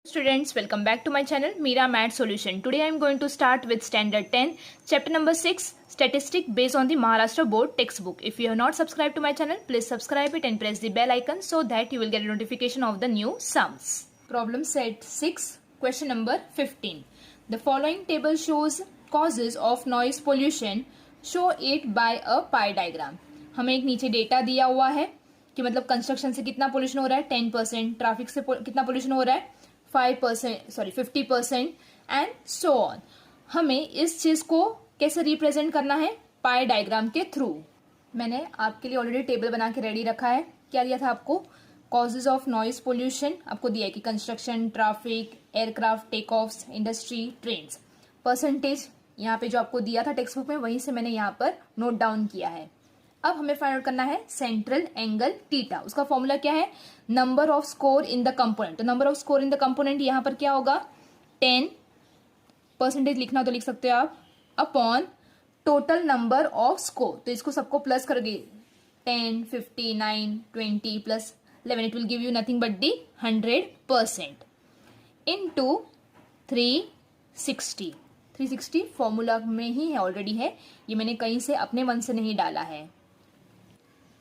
Students, welcome back to my channel Meera Math Solution. Today I am going to start with standard 10 chapter number 6 statistic based on the Maharashtra board textbook. If you have not subscribed to my channel, please subscribe it and press the bell icon so that you will get a notification of the new sums. Problem set 6, question number 15. The following table shows causes of noise pollution. Show it by a pie diagram. हमें एक नीचे data दिया हुआ है कि मतलब construction से कितना पोल्यूशन हो रहा है 10%, ट्रैफिक से कितना पोल्यूशन हो रहा है 50% एंड सो ऑन. हमें इस चीज को कैसे रिप्रेजेंट करना है? पाई डायग्राम के थ्रू. मैंने आपके लिए ऑलरेडी टेबल बना के रेडी रखा है. क्या दिया था आपको? कॉजेज ऑफ नॉइज पोल्यूशन आपको दिया है कि construction, traffic, aircraft take offs, industry, trains. Percentage यहाँ पे जो आपको दिया था टेक्स्ट बुक में, वहीं से मैंने यहाँ पर नोट डाउन किया है. अब हमें फाइंड आउट करना है सेंट्रल एंगल थीटा. उसका फॉर्मूला क्या है? Number of score in the component. तो number of score in the component यहां पर क्या होगा? 10% लिखना तो लिख सकते हो आप, upon total number of score. तो इसको सबको प्लस करोगे 10, 59, 20 plus 11, it will give you nothing but the 100% into 360. 360 formula में ही है, ऑलरेडी है. ये मैंने कहीं से अपने मन से नहीं डाला है.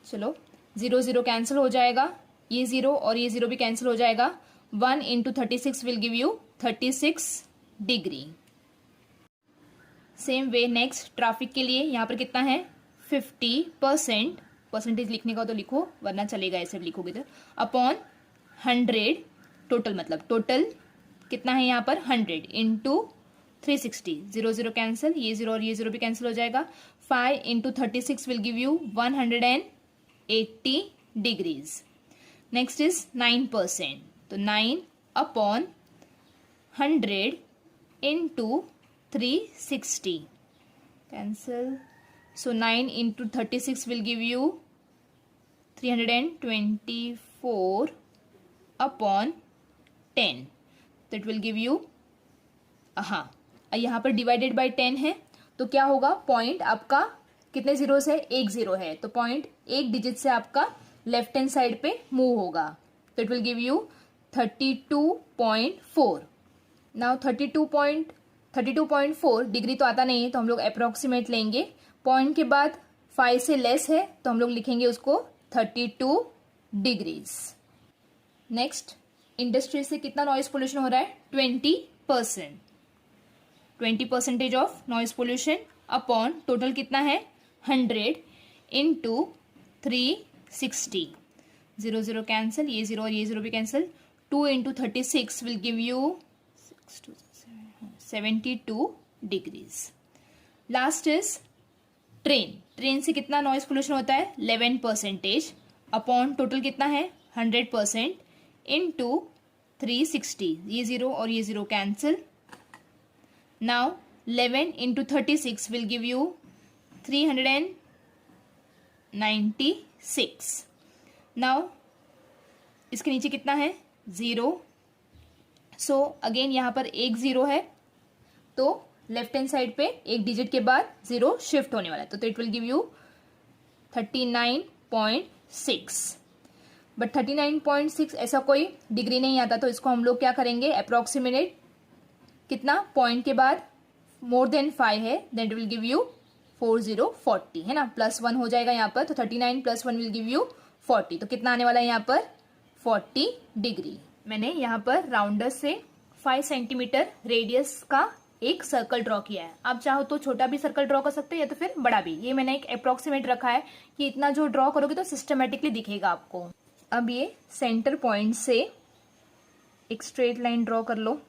चलो 0 0 कैंसिल हो जाएगा, ये 0 और ये 0 भी कैंसिल हो जाएगा. 1 into 36 will give you 36 degree. Same way next traffic के लिए यहाँ पर कितना है? 50%. परसेंटेज लिखने का तो लिखो, वरना चलेगा ऐसे लिखोगे तो. अपॉन 100 टोटल, मतलब टोटल कितना है यहाँ पर? 100 इंटू 360. 0 0 कैंसिल, ये 0 और ये 0 भी कैंसिल हो जाएगा. 5 into 36 will give you 180 degrees. Next is 9%. तो 9 upon 100 into 360 cancel. So 9 into 36 will give you 324 upon 10. तो इट विल गिव यू, हाँ यहाँ पर डिवाइडेड बाय 10 है तो क्या होगा? पॉइंट आपका कितने जीरोस है? एक जीरो है, तो पॉइंट एक डिजिट से आपका लेफ्ट हैंड साइड पे मूव होगा. तो it will give you 32.4. Now 32.4 degree तो आता नहीं है, तो हम लोग अप्रोक्सीमेट लेंगे. पॉइंट के बाद 5 से लेस है तो हम लोग लिखेंगे उसको 32 डिग्रीज. नेक्स्ट, इंडस्ट्री से कितना नॉइज पोल्यूशन हो रहा है? 20%. 20% of noise pollution upon total कितना है? 100 इंटू 360. 0 0 कैंसिल, ये 0 और ये 0 भी cancel. 2 into 36 will give you 72 degrees. Last is train. Train से कितना नॉइज पोल्यूशन होता है? 11% अपॉन टोटल कितना है? 100% इंटू 360. ये 0 और ये 0 cancel. Now 11 into 36 will give you 396. Now इसके नीचे कितना है? 0. सो अगेन यहाँ पर एक 0 है तो लेफ्ट हैंड साइड पे एक डिजिट के बाद 0 शिफ्ट होने वाला है. तो it will give you 39.6. But 39.6 ऐसा कोई डिग्री नहीं आता, तो इसको हम लोग क्या करेंगे? अप्रोक्सीमेट कितना? पॉइंट के बाद मोर देन 5 है, then it will give you 40 है ना, प्लस 1 हो जाएगा यहाँ पर. तो 39 प्लस 1 विल गिव यू 40. तो कितना आने वाला है यहाँ पर? 40 डिग्री. मैंने यहाँ पर राउंडर से 5 सेंटीमीटर रेडियस का एक सर्कल ड्रॉ किया है. आप चाहो तो छोटा भी सर्कल ड्रॉ कर सकते हो या तो फिर बड़ा भी. ये मैंने एक अप्रोक्सीमेट रखा है कि इतना जो ड्रॉ करोगे तो सिस्टमेटिकली दिखेगा आपको. अब ये सेंटर पॉइंट से एक स्ट्रेट लाइन ड्रॉ कर लो.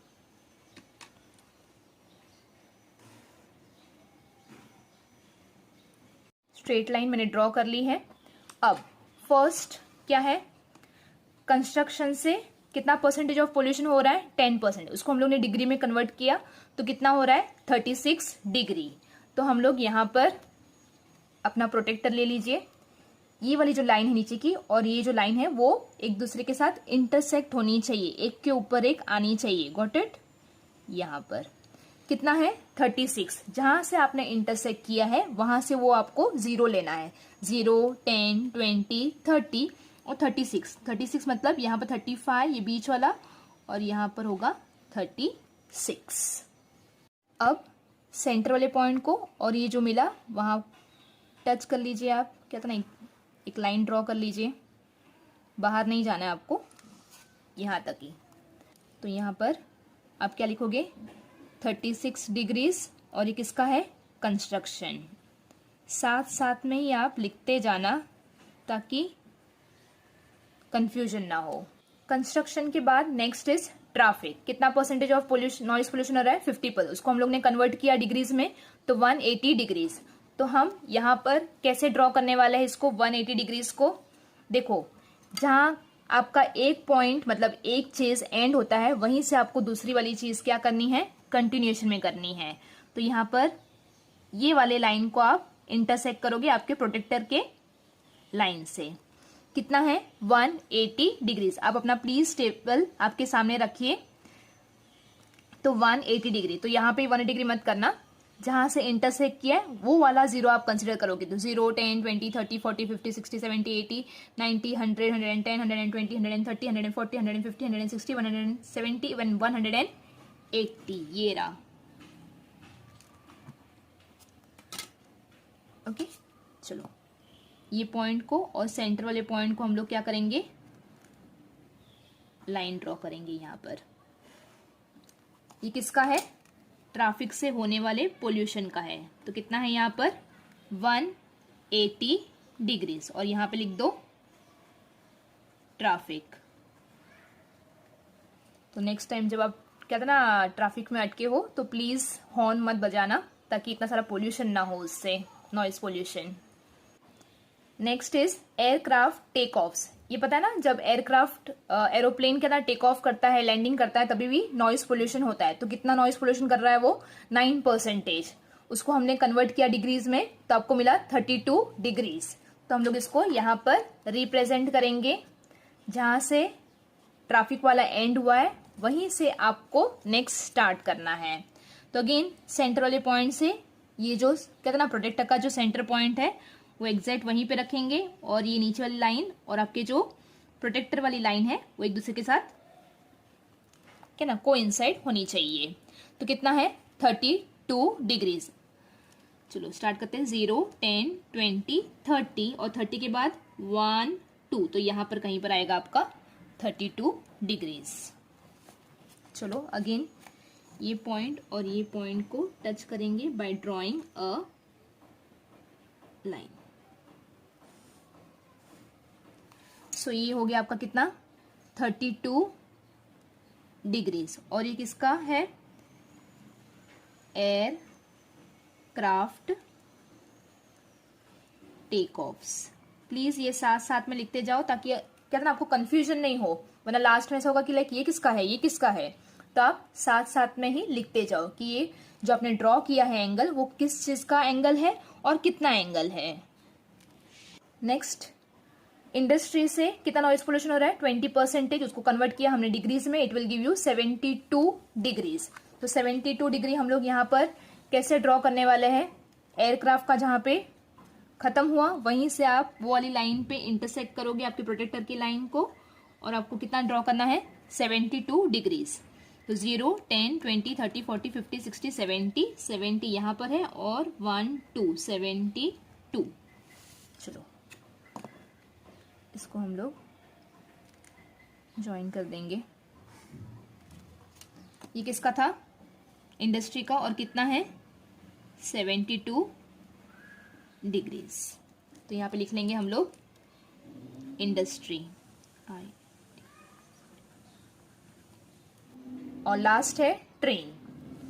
स्ट्रेट लाइन मैंने ड्रॉ कर ली है. अब फर्स्ट क्या है? कंस्ट्रक्शन से कितना परसेंटेज ऑफ पोल्यूशन हो रहा है? 10%. उसको हम लोग ने डिग्री में कन्वर्ट किया तो कितना हो रहा है? 36 डिग्री. तो हम लोग यहाँ पर अपना प्रोटेक्टर ले लीजिए. ये वाली जो लाइन है नीचे की और ये जो लाइन है वो एक दूसरे के साथ इंटरसेक्ट होनी चाहिए, एक के ऊपर एक आनी चाहिए. Got it? यहाँ पर कितना है? 36. जहां से आपने इंटरसेक्ट किया है वहां से वो आपको 0 लेना है. 0, 10, 20, 30 और 36. 36 मतलब यहाँ पर 35 ये बीच वाला और यहाँ पर होगा 36। अब सेंटर वाले पॉइंट को और ये जो मिला वहाँ टच कर लीजिए आप, क्या था ना, एक लाइन ड्रॉ कर लीजिए, बाहर नहीं जाना है आपको, यहाँ तक ही। तो यहाँ पर आप क्या लिखोगे, 36 डिग्रीज, और ये किसका है, कंस्ट्रक्शन। साथ साथ में ही आप लिखते जाना ताकि कंफ्यूजन ना हो। कंस्ट्रक्शन के बाद नेक्स्ट इज ट्रैफिक। कितना percentage of pollution, noise pollution हो रहा है, 50%। उसको हम लोग ने कन्वर्ट किया डिग्रीज में, तो 180 डिग्रीज। तो हम यहाँ पर कैसे ड्रॉ करने वाले हैं इसको, 180 डिग्रीज को। देखो, जहाँ आपका एक पॉइंट मतलब एक चीज एंड होता है, वहीं से आपको दूसरी वाली चीज क्या करनी है, कंटिन्यूएशन में करनी है। तो यहाँ पर ये वाले लाइन को आप इंटरसेक्ट करोगे आपके प्रोटेक्टर के लाइन से। कितना है, 180 डिग्रीज। आप अपना प्लीज टेबल आपके सामने रखिए। तो 180 डिग्री, तो यहाँ पे 180 डिग्री मत करना, जहां से इंटरसेक्ट किया है वो वाला जीरो आप कंसिडर करोगे। तो 0, 10, 20, 30, 40, 50, 60, 70, 80, 90, 100, 110, 120, 130, 140, 150, 160, 170, 180, ये रहा। ओके, चलो ये पॉइंट को और सेंटर वाले पॉइंट को हम लोग क्या करेंगे, लाइन ड्रॉ करेंगे यहाँ पर। ये किसका है, ट्रैफिक से होने वाले पोल्यूशन का है। तो कितना है यहाँ पर, 180 डिग्रीज, और यहाँ पे लिख दो ट्रैफिक। तो नेक्स्ट टाइम जब आप कहते ना ट्रैफिक में अटके हो, तो प्लीज हॉर्न मत बजाना, ताकि इतना सारा पोल्यूशन ना हो उससे, noise pollution. Next is aircraft take offs. ये पता है ना, जब एयरक्राफ्ट एरोप्लेन के अंदर टेक ऑफ करता है, लैंडिंग करता है, तभी भी नॉइज पोल्यूशन होता है। तो कितना नॉइज पोल्यूशन कर रहा है वो, 9%। उसको हमने कन्वर्ट किया डिग्रीज में, तो आपको मिला 32 डिग्रीज। तो हम लोग इसको यहाँ पर रिप्रेजेंट करेंगे, जहां से ट्रैफिक वाला एंड हुआ है वहीं से आपको नेक्स्ट स्टार्ट करना है। तो अगेन सेंटर वाले पॉइंट से ये जो कहते ना प्रोटेक्टर का जो सेंटर पॉइंट है वो एग्जैक्ट वहीं पे रखेंगे, और ये नीचे वाली लाइन और आपके जो प्रोटेक्टर वाली लाइन है वो एक दूसरे के साथ क्या ना कोइंसाइड होनी चाहिए। तो कितना है, 32 डिग्रीज। चलो स्टार्ट करते हैं, 0, 10, 20, 30, और 30 के बाद 1, 2, तो यहाँ पर कहीं पर आएगा आपका 32 डिग्रीज। चलो अगेन ये पॉइंट और ये पॉइंट को टच करेंगे बाय ड्रॉइंग अ लाइन। सो ये हो गया आपका कितना, 32 डिग्रीज। और ये किसका है, aircraft take offs. Please ये साथ साथ में लिखते जाओ, ताकि कहते ना आपको कंफ्यूजन नहीं हो, वरना लास्ट में ऐसा होगा कि लाइक ये किसका है, ये किसका है। तो आप साथ साथ में ही लिखते जाओ कि ये जो आपने ड्रॉ किया है एंगल, वो किस चीज का एंगल है और कितना एंगल है। नेक्स्ट, इंडस्ट्री से कितना नॉइज पोल्यूशन हो रहा है, 20%। उसको कन्वर्ट किया हमने डिग्रीज में, it will give you 72 degrees. तो 72 डिग्री हम लोग यहाँ पर कैसे ड्रॉ करने वाले हैं, एयरक्राफ्ट का जहां पे खत्म हुआ वहीं से आप वो वाली लाइन पे इंटरसेक्ट करोगे आपके प्रोटेक्टर की लाइन को, और आपको कितना ड्रॉ करना है, 72 डिग्रीज। तो 0, 10, 20, 30, 40, 50, 60, 70, 70 यहाँ पर है, और 1, 2, 72। चलो इसको हम लोग ज्वाइन कर देंगे। ये किसका था, इंडस्ट्री का, और कितना है, 72 डिग्रीज। तो यहाँ पे लिख लेंगे हम लोग इंडस्ट्री। और लास्ट है ट्रेन।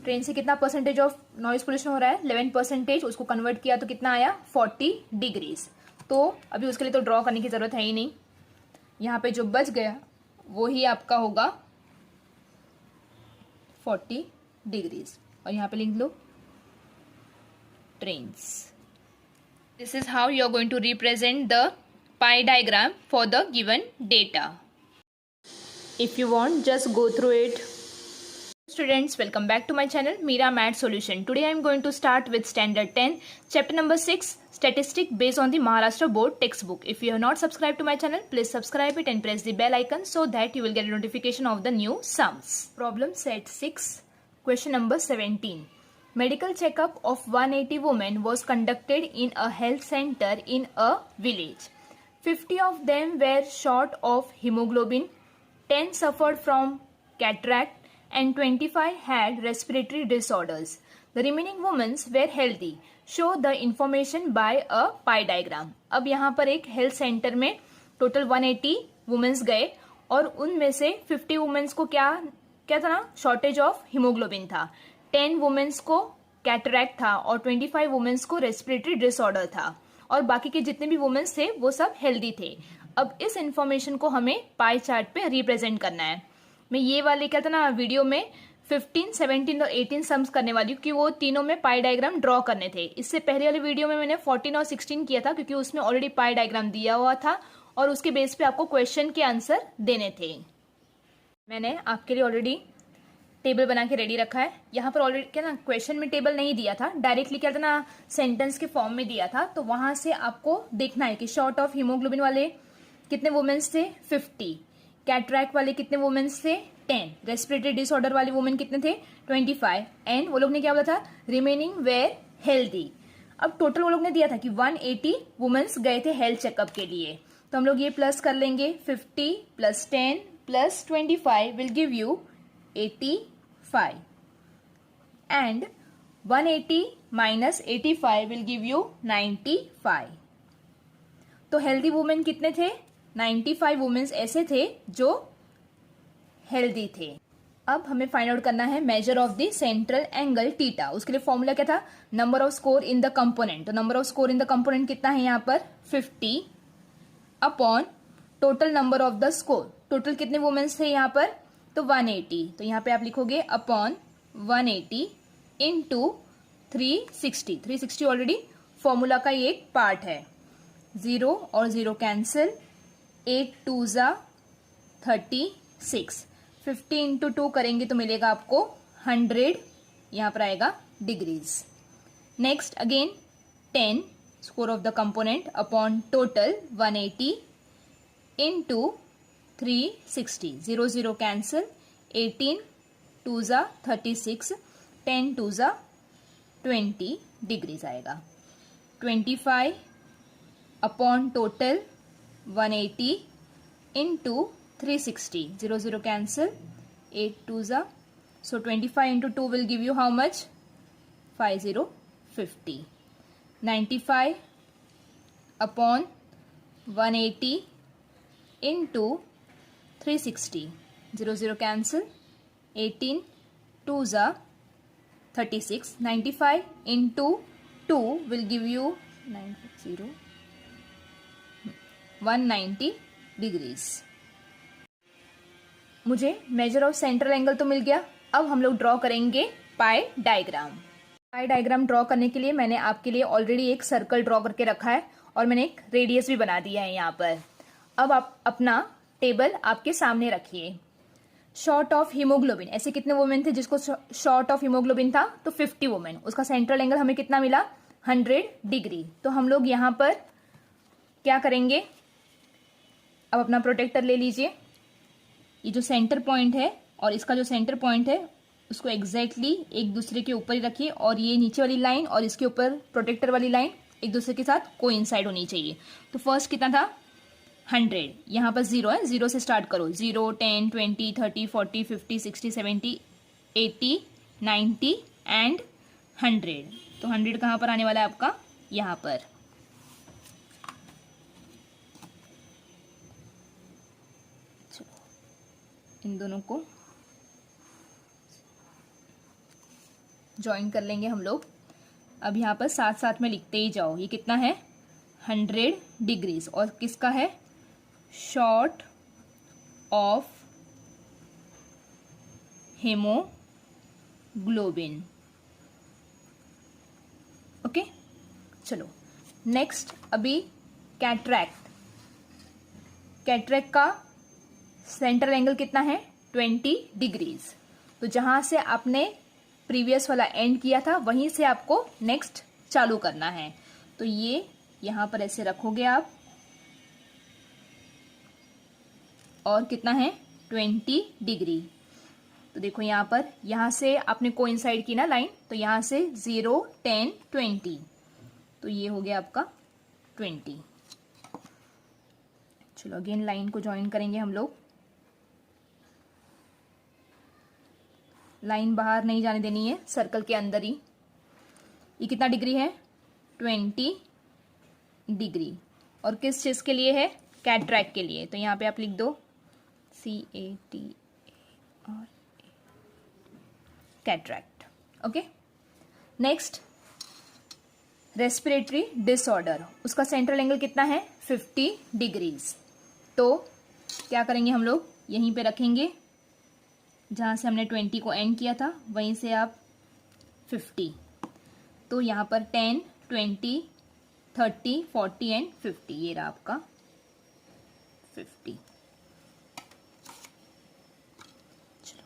ट्रेन से कितना परसेंटेज ऑफ नॉइज पोल्यूशन हो रहा है, 11%। उसको कन्वर्ट किया तो कितना आया, 40 डिग्रीज। तो अभी उसके लिए तो ड्रॉ करने की जरूरत है ही नहीं, यहाँ पे जो बच गया वो ही आपका होगा 40 डिग्रीज। और यहाँ पे लिख लो trains. This is how you are going to represent the pie diagram for the given data. If you want, just go through it. Students, welcome back to my channel Meera Math Solution. Today I am going to start with standard 10 chapter number 6 statistic based on the Maharashtra board textbook. If you have not subscribed to my channel, please subscribe it and press the bell icon so that you will get a notification of the new sums. Problem set 6, question number 17. Medical checkup of 180 women was conducted in a health center in a village. 50 of them were short of hemoglobin, 10 suffered from cataract and 25 had respiratory disorders. The remaining women were healthy. Show the information by a pie diagram. अब यहाँ पर एक health centre में total 180 women's गए और उनमें से 50 women's को क्या था ना, शॉर्टेज ऑफ हीमोग्लोबिन था, 10 वुमेन्स को कैटरैक्ट था और 25 वुमेन्स को रेस्पिरेटरी डिसऑर्डर था और बाकी के जितने भी वुमेन्स थे वो सब हेल्दी थे. अब इस इंफॉर्मेशन को हमें पाई चार्ट पे रिप्रेजेंट करना है. मैं ये वाले क्या था ना वीडियो में 15, 17 और 18 सम्स करने वाली हूँ कि वो तीनों में पाई डायग्राम ड्रॉ करने थे. इससे पहले वाली वीडियो में मैंने 14 और 16 किया था क्योंकि उसमें ऑलरेडी पाई डायग्राम दिया हुआ था और उसके बेस पे आपको क्वेश्चन के आंसर देने थे. मैंने आपके लिए ऑलरेडी टेबल बना के रेडी रखा है. यहाँ पर ऑलरेडी क्या ना क्वेश्चन में टेबल नहीं दिया था, डायरेक्टली क्या था ना सेंटेंस के फॉर्म में दिया था. तो वहां से आपको देखना है कि शॉर्ट ऑफ हीमोग्लोबिन वाले कितने वुमेन्स थे, 50. कैटरैक्ट वाले कितने वुमेन्स थे, 10. रेस्पिरेटरी डिसऑर्डर वाले वुमेन कितने थे, 25. एंड वो लोग ने क्या बोला था, रिमेनिंग वेर हेल्दी. अब टोटल वो लोग ने दिया था कि 180 वुमेन्स गए थे हेल्थ चेकअप के लिए. तो हम लोग ये प्लस कर लेंगे, 50 plus 10 plus 25 will give you 85 and 180 minus 85 will give you 95. तो हेल्दी वुमेन कितने थे, 95 वुमेन्स ऐसे थे जो हेल्दी थे. अब हमें फाइंड आउट करना है measure of the central angle theta. उसके लिए फॉर्मूला क्या था, number of score in the component. तो number of score in the component कितना है यहाँ पर 50 upon total number of the score. Total कितने वुमेन्स थे यहाँ पर, तो 180. तो यहाँ पे आप लिखोगे अपॉन 180 इंटू 360. 360 ऑलरेडी फॉर्मूला का ही एक पार्ट है. 0 और 0 कैंसिल, 8 2 जा 36. 50 इंटू 2 करेंगे तो मिलेगा आपको 100. यहाँ पर आएगा degrees. Next again 10 score of the component upon total 180 into 360. 0 0 cancel, 18 2 जा 36, 10 2 जा 20 डिग्रीज आएगा. 25 अपॉन टोटल 180 इंटू 360. 0 0 cancel, 8 2 जा. So 25 into 2 will give you how much, 50. 95 upon 180 into 360. 0 0 cancel, 18 2 जा 36. 95 into 2 will give you 190 degrees. मुझे measure of central angle तो मिल गया. अब हम लोग ड्रॉ करेंगे पाई डायग्राम. पाई डायग्राम ड्रॉ करने के लिए मैंने आपके लिए ऑलरेडी एक सर्कल ड्रॉ करके रखा है और मैंने एक रेडियस भी बना दिया है यहाँ पर. अब आप अपना टेबल आपके सामने रखिए. शॉर्ट ऑफ हीमोग्लोबिन, ऐसे कितने वुमेन थे जिसको शॉर्ट ऑफ हीमोग्लोबिन था, तो 50 वुमेन. उसका सेंट्रल एंगल हमें कितना मिला, 100 डिग्री. तो हम लोग यहाँ पर क्या करेंगे, अब अपना प्रोटेक्टर ले लीजिए. ये जो सेंटर पॉइंट है और इसका जो सेंटर पॉइंट है उसको एग्जैक्टली एक दूसरे के ऊपर ही रखिए और ये नीचे वाली लाइन और इसके ऊपर प्रोटेक्टर वाली लाइन एक दूसरे के साथ कोइंसाइड होनी चाहिए. तो फर्स्ट कितना था, 100. यहाँ पर 0 है, 0 से स्टार्ट करो. 0 10 20 30 40 50 60 70 80 90 एंड 100. तो 100 कहाँ पर आने वाला है आपका, यहाँ पर. इन दोनों को ज्वाइन कर लेंगे हम लोग. अब यहाँ पर साथ साथ में लिखते ही जाओ. ये कितना है, 100 डिग्रीज. और किसका है, शॉर्ट ऑफ हेमोग्लोबिन. ओके, चलो नेक्स्ट. अभी कैटरैक्ट का सेंट्रल एंगल कितना है, 20 डिग्रीज. तो जहां से आपने प्रीवियस वाला एंड किया था वहीं से आपको नेक्स्ट चालू करना है। तो ये यहां पर ऐसे रखोगे आप, और कितना है 20 डिग्री। तो देखो यहाँ पर, यहाँ से आपने कोइंसाइड की ना लाइन, तो यहाँ से 0, 10, 20, तो ये हो गया आपका 20। चलो अगेन लाइन को ज्वाइन करेंगे हम लोग। लाइन बाहर नहीं जाने देनी है, सर्कल के अंदर ही। ये कितना डिग्री है 20 डिग्री। और किस चीज के लिए है, कैटरैक्ट के लिए। तो यहाँ पे आप लिख दो CATAR, cataract. Okay, next respiratory disorder, उसका सेंट्रल एंगल कितना है 50 डिग्रीज। तो क्या करेंगे हम लोग, यहीं पे रखेंगे जहां से हमने 20 को एंड किया था, वहीं से आप 50। तो यहाँ पर 10, 20, 30, 40 एंड 50, ये रहा आपका 50। चलो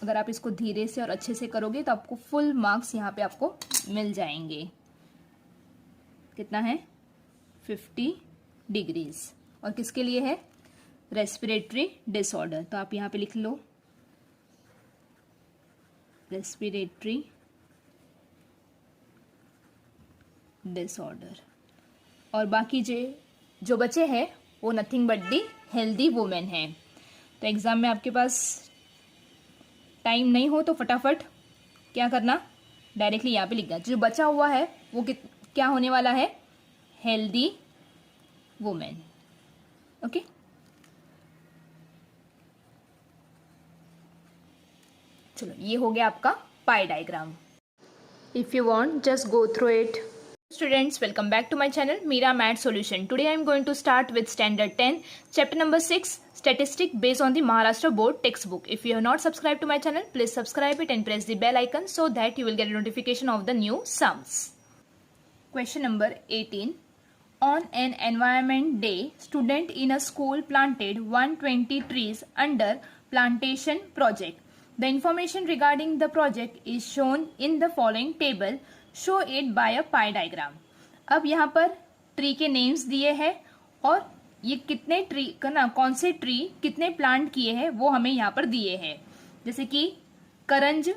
अगर आप इसको धीरे से और अच्छे से करोगे तो आपको फुल मार्क्स यहाँ पे आपको मिल जाएंगे। कितना है 50 डिग्रीज। और किसके लिए है, रेस्पिरेटरी डिसऑर्डर। तो आप यहाँ पे लिख लो रेस्पिरेटरी डिसऑर्डर। और बाकी जो बचे हैं वो nothing but the healthy women है। तो एग्जाम में आपके पास टाइम नहीं हो तो फटाफट क्या करना, डायरेक्टली यहाँ पे लिख देना। जो बचा हुआ है वो क्या होने वाला है, हेल्दी वुमेन। ओके, चलो ये हो गया आपका पाई diagram. If you want just go through it. Students, welcome back to my channel Meera Math Solution. Today I am going to start with Standard 10, Chapter number 6, Statistics based on the Maharashtra Board textbook. If you have not subscribed to my channel, please subscribe it and press the bell icon so that you will get a notification of the new sums. Question number 18. On an environment day, student in a school planted 120 trees under plantation project. The information regarding the project is shown in the following table. Show it by a pi diagram. अब यहाँ पर tree के names दिए हैं और ये कितने tree ना, कौन से ट्री कितने प्लांट किए हैं वो हमें यहाँ पर दिए हैं। जैसे कि करंज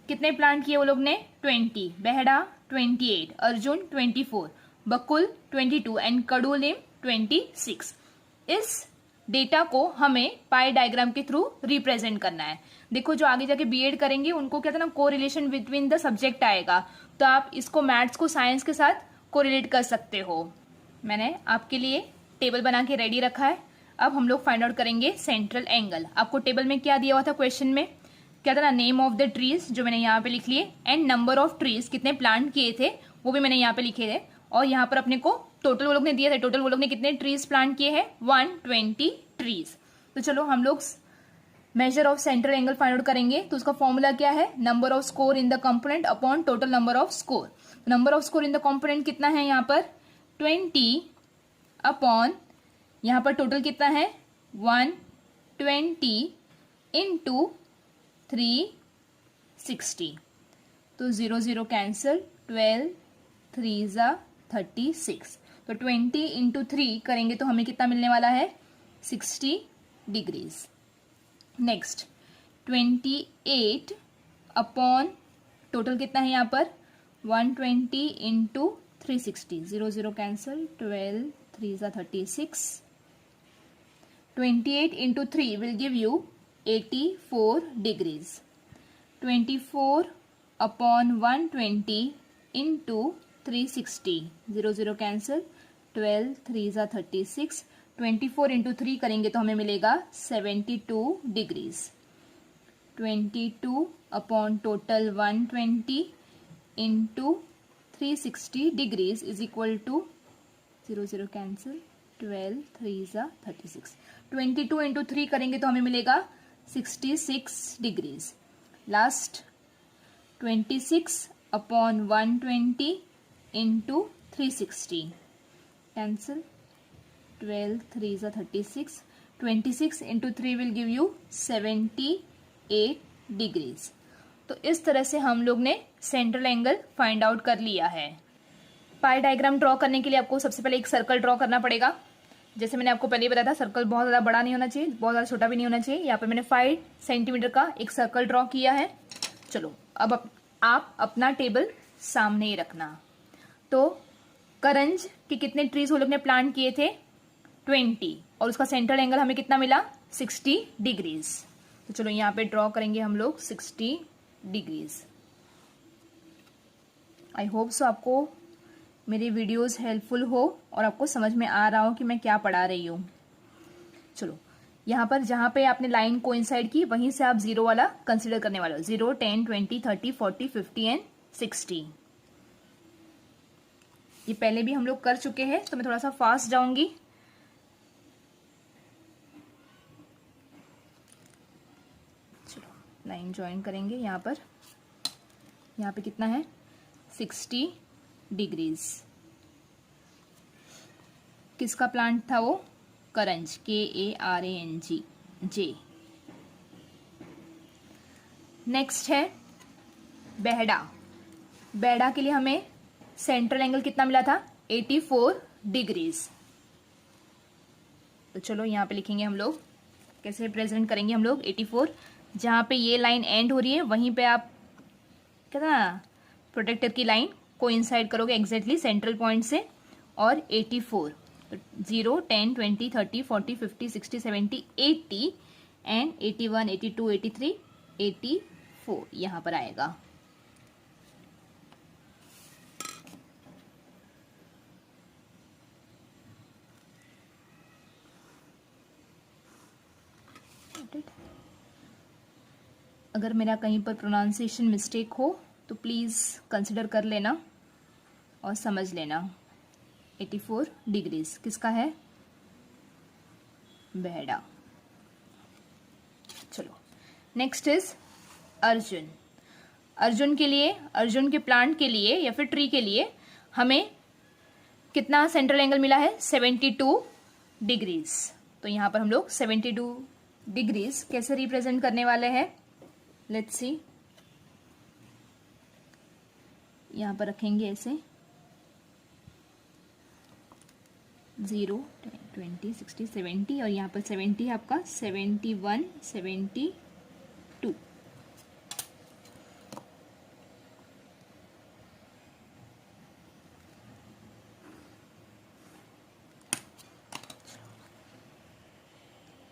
कितने प्लांट किए वो लोग ने 20, बेहड़ा 28, अर्जुन 24, बकुल 22 एंड कडुलिम 26। इस डेटा को हमें पाई डायग्राम के थ्रू रिप्रेजेंट करना है। देखो जो आगे जाके बीएड करेंगे उनको क्या था ना, कोरिलेशन बिटवीन द सब्जेक्ट आएगा, तो आप इसको मैथ्स को साइंस के साथ कोरिलेट कर सकते हो। मैंने आपके लिए टेबल बना के रेडी रखा है। अब हम लोग फाइंड आउट करेंगे सेंट्रल एंगल। आपको टेबल में क्या दिया हुआ था, क्वेश्चन में क्या था ना, नेम ऑफ द ट्रीज जो मैंने यहाँ पे लिख लिए, एंड नंबर ऑफ ट्रीज कितने प्लांट किए थे वो भी मैंने यहाँ पे लिखे थे। और यहाँ पर अपने को टोटल वो लोग ने दिए थे, टोटल वो लोग ने कितने ट्रीज प्लांट किए हैं 120 ट्रीज। तो चलो हम लोग measure of central angle find out करेंगे। तो उसका फॉर्मूला क्या है, number of score in the component upon total number of score. Number of score in the component कितना है यहाँ पर 20 अपॉन यहाँ पर टोटल कितना है 120 इंटू 360। तो 0 0 कैंसिल, 12 3 ज़ा 36। तो 20 इंटू 3 करेंगे तो हमें कितना मिलने वाला है 60 डिग्रीज। नेक्स्ट 28 अपॉन टोटल कितना है यहाँ पर 120 इंटू 360, 0 0 कैंसिल, 12 3 ज़ा 36। 28 into 3 will give you 84 degrees. 24 upon 120 into 360, 0 0 cancel, 12 3 ज़ा 36। 24 इंटू 3 करेंगे तो हमें मिलेगा 72 degrees. 22 upon total 120 into 360 degrees is equal to 0 0 cancel, 12 3 ज़ा 36। 22 इंटू 3 करेंगे तो हमें मिलेगा 66 degrees. Last 26 upon 120 into 360 cancel, 12 3 is 36, 26 into 3 will give you 78 degrees. तो इस तरह से हम लोग ने सेंट्रल एंगल फाइंड आउट कर लिया है। पाई डायग्राम ड्रॉ करने के लिए आपको सबसे पहले एक सर्कल ड्रॉ करना पड़ेगा। जैसे मैंने आपको पहले बताया था, सर्कल बहुत ज़्यादा बड़ा नहीं होना चाहिए, बहुत ज़्यादा छोटा भी नहीं होना चाहिए। यहाँ पे मैंने 5 सेंटीमीटर का एक सर्कल ड्रॉ किया है। चलो अब आप अपना टेबल सामने ही रखना। तो करंज के कितने ट्रीज वो लोग ने प्लांट किए थे? 20, और उसका सेंट्रल एंगल हमें कितना मिला? 60 डिग्रीज। तो चलो यहाँ पे ड्रॉ करेंगे हम लोग 60 डिग्रीज। आई होप सो आपको मेरी वीडियोस हेल्पफुल हो और आपको समझ में आ रहा हो कि मैं क्या पढ़ा रही हूँ। चलो यहाँ पर जहाँ पे आपने लाइन कोइंसाइड की वहीं से आप जीरो वाला कंसिडर करने वाले हो। 0, 10, 20, 30, 40, 50 एंड 60। ये पहले भी हम लोग कर चुके हैं, तो मैं थोड़ा सा फास्ट जाऊंगी। चलो लाइन ज्वाइन करेंगे यहाँ पर। यहाँ पे कितना है? 60 डिग्रीज। किसका प्लांट था वो? करंज, KARANG, जे। नेक्स्ट है बेहड़ा। बेहड़ा के लिए हमें सेंट्रल एंगल कितना मिला था? 84 डिग्रीज। तो चलो यहाँ पे लिखेंगे हम लोग, कैसे रिप्रेजेंट करेंगे हम लोग 84। जहाँ पे ये लाइन एंड हो रही है वहीं पे आप क्या था, प्रोटेक्टर की लाइन कोइंसाइड करोगे एग्जैक्टली सेंट्रल पॉइंट से, और 84। तो 0, 10, 20, 30, 40, 50, 60, 70, 80 एंड 81, 82, 83, 84 यहाँ पर आएगा। अगर मेरा कहीं पर प्रोनाउंसिएशन मिस्टेक हो तो प्लीज़ कंसिडर कर लेना और समझ लेना। 84 डिग्रीज किसका है? बेहड़ा। चलो नेक्स्ट इज अर्जुन। अर्जुन के लिए, अर्जुन के प्लांट के लिए या फिर ट्री के लिए हमें कितना सेंट्रल एंगल मिला है? 72 डिग्रीज। तो यहाँ पर हम लोग 72 डिग्रीज कैसे रिप्रेजेंट करने वाले हैं? Let's see. यहाँ पर रखेंगे ऐसे 0, 20, 60, 70 और यहाँ पर 70 है आपका 71, 72।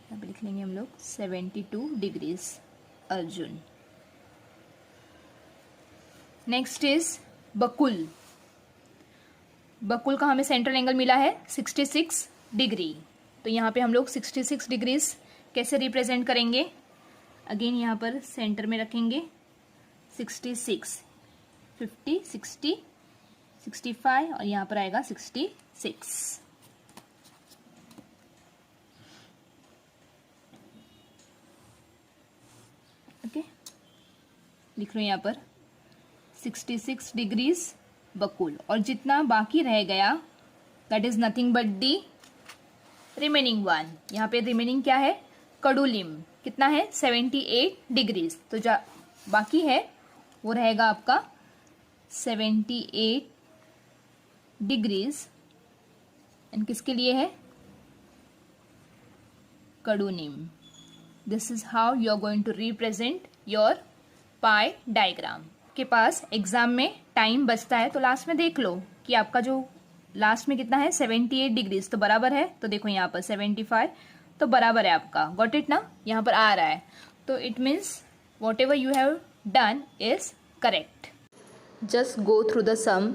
यहाँ पे लिख लेंगे हम लोग 72 डिग्रीज अर्जुन। नेक्स्ट इज बकुल। बकुल का हमें सेंट्रल एंगल मिला है 66 डिग्री। तो यहाँ पे हम लोग 66 डिग्रीज कैसे रिप्रेजेंट करेंगे? अगेन यहाँ पर सेंटर में रखेंगे 66, 50, 60, 65 और यहाँ पर आएगा 66। ओके, लिख लो यहाँ पर 66 डिग्रीज बकुल। और जितना बाकी रह गया that is nothing but the remaining one. यहाँ पे रिमेनिंग क्या है? कडुलिम। कितना है? 78 डिग्रीज। तो जो बाकी है वो रहेगा आपका 78 डिग्रीज। एंड किसके लिए है? कडुनिम। This is how you are going to represent your pie diagram. के पास एग्जाम में टाइम बचता है तो लास्ट में देख लो कि आपका जो लास्ट में कितना है 78 डिग्रीज, तो बराबर है। तो देखो यहाँ पर 75 तो बराबर है आपका। गॉट इट ना? यहाँ पर आ रहा है तो it means whatever you have done is correct. Just go through the some